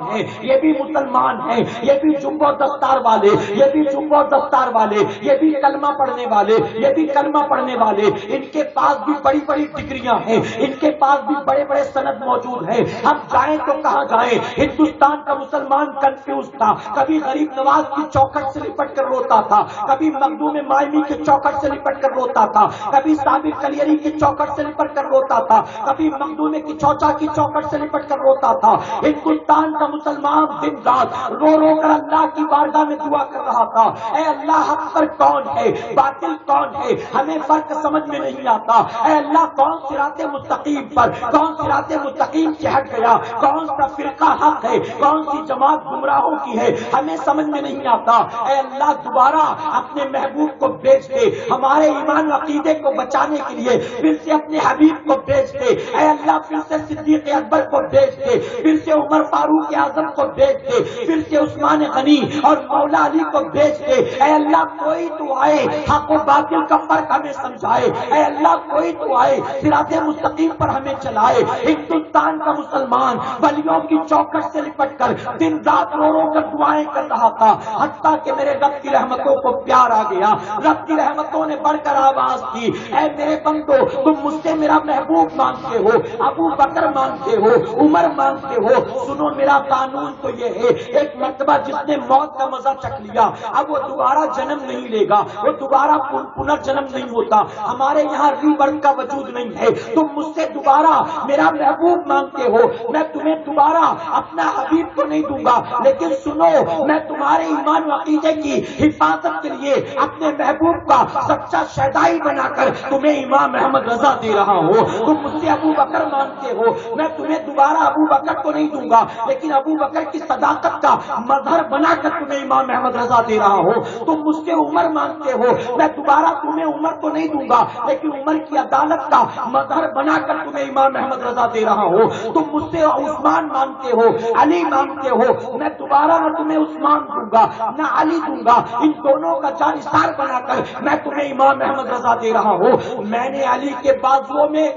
ہیں، یہ بھی مسلمان ہیں، یہ بھی جبہ و دستار والے، یہ بھی جبہ و دستار والے، یہ بھی کلمہ پڑھنے والے، یہ بھی کلمہ پڑھنے والے، ان کے پاس بھی بڑی بڑی ڈگریاں ہیں، ان کے پاس بھی بڑے بڑے سند موجود ہیں۔ ہم جائیں تو کہاں جائیں؟ ہندوستان کا مسلمان کنفیوز تھا، کبھی غریب نواز کی چوکھٹ سے لپٹ کر روتا تھا، کبھی مخدوم مائمی کی چوکھٹ سے لپٹ کر روتا تھا، کبھی صابر کلیری کی چوکھٹ سے لپٹ کر روتا تھا، کبھی مخدوم کی چوچا کی چوکھٹ سے لپٹ کر روتا تھا۔ ہندوستان کا مسلمان دن رات رو رو کر اللہ کی بارگاہ میں دعا کر رہا تھا، اے اللہ حق پر کون ہے، باطل کون ہے، ہمیں فرق سمجھ میں نہیں آتا، اے اللہ کون صراط مستقیم پر، کون صراط مستقیم سے ہٹ گیا، کون سا فرقہ حق ہے، کون سی جماعت گمراہوں کی ہے، ہمیں سمجھ میں نہیں آتا۔ اے اللہ دوبارہ اپنے محبوب کو بھیج دے، ہمارے ایمان و عقیدے کو بچانے کے لیے پھر سے اپنے حبیب کو بھیج دے، اے اللہ پھر سے صدیق اکبر کو بھیج دے، پھر سے عمر فاروق اعظم کو بھیج دے، پھر سے عثمان غنی اور مولا علی کو بھیج دے۔ اے اللہ کوئی تو آئے حق و باطل کا فرق ہمیں سمجھائے، اے اللہ کوئی تو آئے صراط مستقیم پر ہمیں چلائے۔ ہندوستان کا مسلمان ولیوں کی چوکھٹ سے لپٹ کر دن رات رو رو کر دعائیں کر رہا تھا، حتیٰ کہ میرے رب کی رحمتوں کو پیار آ گیا، رب کی رحمتوں نے بڑھ کر آواز کی، اے میرے بندو تم مجھ سے میرا محبوب مانگتے ہو، ابو بکر مانگتے ہو، عمر مانگتے ہو، سنو میرا قانون تو یہ ہے، ایک مرتبہ جس نے موت کا مزہ چکھ لیا اب وہ دوبارہ جنم نہیں لے گا، وہ دوبارہ پنرجنم نہیں ہوتا۔ ہمارے یہاں ری برتھ کا وجود نہیں ہے۔ تم مجھ سے دوبارہ میرا محبوب مانگتے ہو، میں تمہیں دوبارہ اپنا حبیب تو نہیں دوں گا، لیکن سنو میں تمہارے ایمان و عقیدے کی حفاظت کے لیے اپنے محبوب کا سچا شہدائی بنا کر تمہیں امام احمد رضا دے رہا ہوں۔ تم مجھ سے ابو بکر مانگتے ہو، میں تمہیں دوبارہ ابو بکر تو نہیں دوں گا، لیکن ابو بکر کی صداقت کا مظہر بنا کر تمہیں امام احمد رضا دے رہا ہوں۔ تم مجھ سے عمر مانگتے ہو، میں دوبارہ تمہیں عمر تو نہیں دوں گا، لیکن عمر کی عدالت کا مظہر بنا کر تمہیں امام احمد رضا دے رہا ہوں۔ تم مجھ سے عثمان مانگتے ہو، علی مانگتے ہو، میں دوبارہ نہ تمہیں عثمان دوں گا نہ علی دوں گا، ان دونوں کا جانثار بنا کر میں تمہیں امام احمد رضا دے رہا ہوں۔ میں نے علی کے بازوؤں میں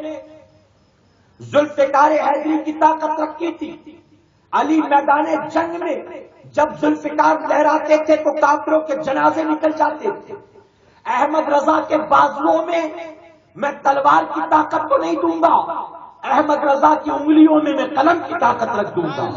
ذوالفقار حیدری کی طاقت رکھی تھی۔ علی میدان جنگ میں جب ذوالفقار لہراتے تھے تو کافروں کے جنازے نکل جاتے تھے۔ احمد رضا کے بازوؤں میں تلوار کی طاقت تو نہیں دوں گا، احمد رضا کی انگلیوں میں قلم کی طاقت رکھ دوں گا۔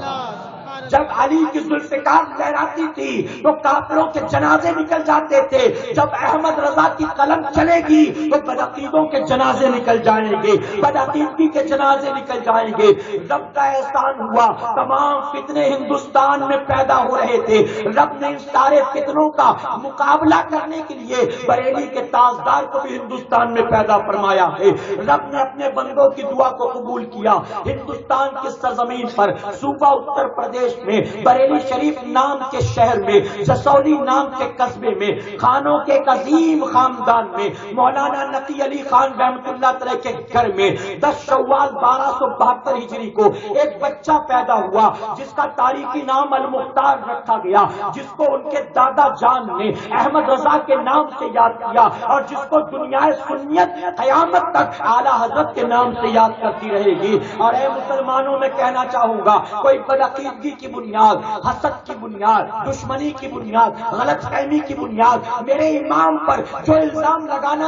جب علی کی ذوالفقار لہراتی تھی تو کافروں کے جنازے نکل جاتے تھے، جب احمد رضا کی قلم چلے گی تو بدعقیدوں کے جنازے نکل جائیں گے، بدعقیدگی کے جنازے نکل جائیں گے۔ رب کا احسان ہوا، تمام فتنے ہندوستان میں پیدا ہو رہے تھے، رب نے ان سارے فتنوں کا مقابلہ کرنے کے لیے بریلی کے تاجدار کو بھی ہندوستان میں پیدا فرمایا ہے۔ رب نے اپنے بندوں کی دعا کو قبول کیا۔ ہندوستان کی سرزمین پر صوبہ اتر پردیش میں بریلی شریف نام کے شہر میں جسولی نام کے قصبے میں خانوں کے ایک عظیم خاندان میں مولانا نقی علی خان رحمۃ اللہ تعالی کے گھر میں 10 شوال 1272 ہجری کو ایک بچہ پیدا ہوا جس کا تاریخی نام المختار رکھا گیا، جس کو ان کے دادا جان نے احمد رضا کے نام سے یاد کیا اور جس کو دنیا سنیت قیامت تک اعلیٰ حضرت کے نام سے یاد کرتی رہے گی۔ اور اے مسلمانوں میں کہنا چاہوں گا، کوئی بدعقیدگی کی بنیاد، حسد کی بنیاد، دشمنی کی بنیاد، غلط فہمی کی بنیاد میرے امام پر جو الزام لگانا